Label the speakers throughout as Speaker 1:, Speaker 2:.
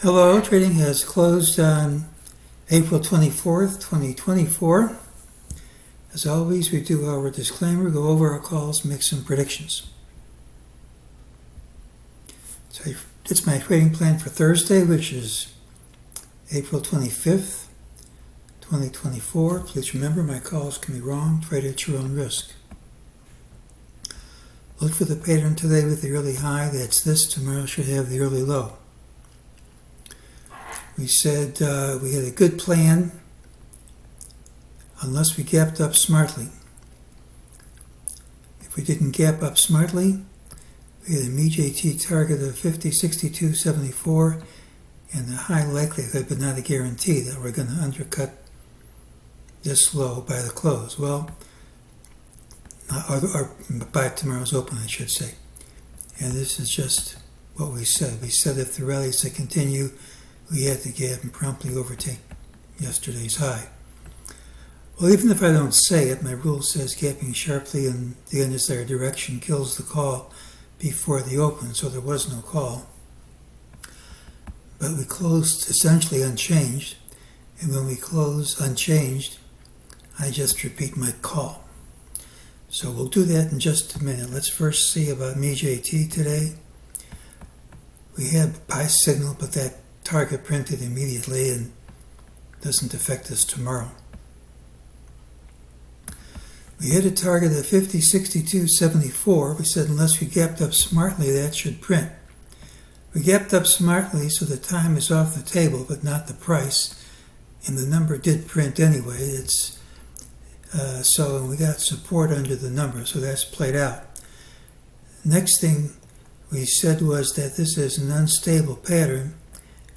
Speaker 1: Hello, trading has closed on April 24th, 2024. As always, we do our disclaimer, go over our calls, make some predictions. So it's my trading plan for Thursday, which is April 25th, 2024. Please remember, my calls can be wrong. Trade at your own risk. Look for the pattern today with the early high. That's this. Tomorrow should have the early low. We said we had a good plan unless we gapped up smartly. If we didn't gap up smartly, we had a MEJT target of 50.6274 and the high likelihood, but not a guarantee, that we're going to undercut this low by the close. Well, or by tomorrow's open, I should say. And this is just what we said. We said if the rallies to continue, we had to gap and promptly overtake yesterday's high. Well, even if I don't say it, my rule says gapping sharply in the undesired direction kills the call before the open, so there was no call. But we closed essentially unchanged, and when we close unchanged, I just repeat my call. So we'll do that in just a minute. Let's first see about MEJT today. We had a buy signal, but that target printed immediately and doesn't affect us tomorrow. We hit a target of 50.6274. We said unless we gapped up smartly, that should print. We gapped up smartly, so the time is off the table, but not the price. And the number did print anyway. So we got support under the number, so that's played out. Next thing we said was that this is an unstable pattern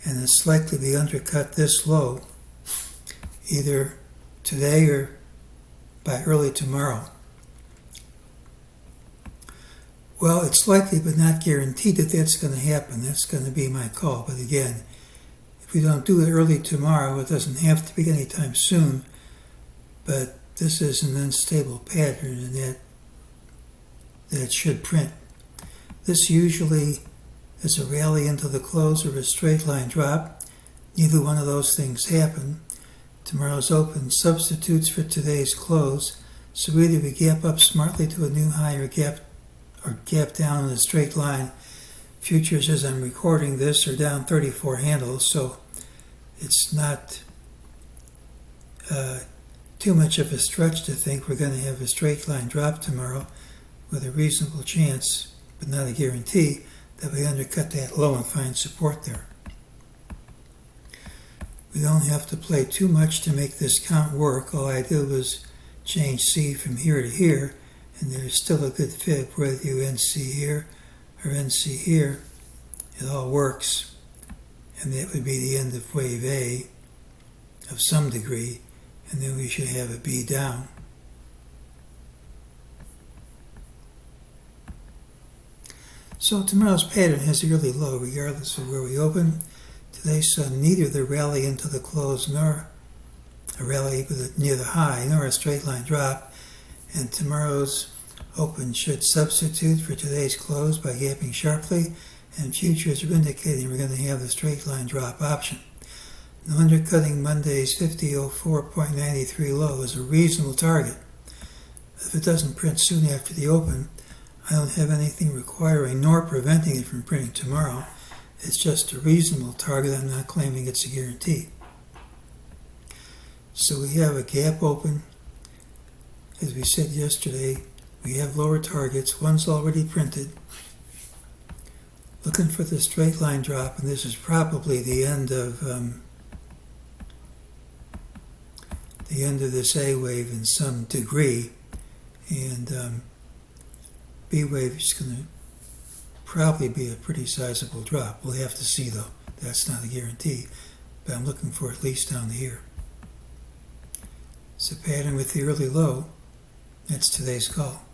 Speaker 1: and it's likely to undercut this low either today or by early tomorrow. Well, it's likely but not guaranteed that that's going to happen. That's going to be my call. But again, if we don't do it early tomorrow, it doesn't have to be anytime soon, but this is an unstable pattern and that should print. This usually is a rally into the close or a straight line drop. Neither one of those things happen. Tomorrow's open substitutes for today's close, so either we gap up smartly to a new high or gap down in a straight line. Futures, as I'm recording this, are down 34 handles, so it's not too much of a stretch to think we're going to have a straight line drop tomorrow with a reasonable chance, but not a guarantee, that we undercut that low and find support there. We don't have to play too much to make this count work. All I did was change C from here to here, and there's still a good fit whether you NC here or NC here. It all works, and that would be the end of wave A of some degree, and then we should have a B down. So tomorrow's pattern has a really low regardless of where we open. Today saw neither the rally into the close nor a rally near the high nor a straight line drop, and tomorrow's open should substitute for today's close by gapping sharply, and futures are indicating we're going to have the straight line drop option. Now, undercutting Monday's 50.04.93 low is a reasonable target. If it doesn't print soon after the open, I don't have anything requiring nor preventing it from printing tomorrow. It's just a reasonable target. I'm not claiming it's a guarantee. So we have a gap open. As we said yesterday, we have lower targets. One's already printed. Looking for the straight line drop, and this is probably the end of this A wave in some degree, and B wave is going to probably be a pretty sizable drop. We'll have to see though. That's not a guarantee, but I'm looking for at least down here. It's a pattern with the early low. That's today's call.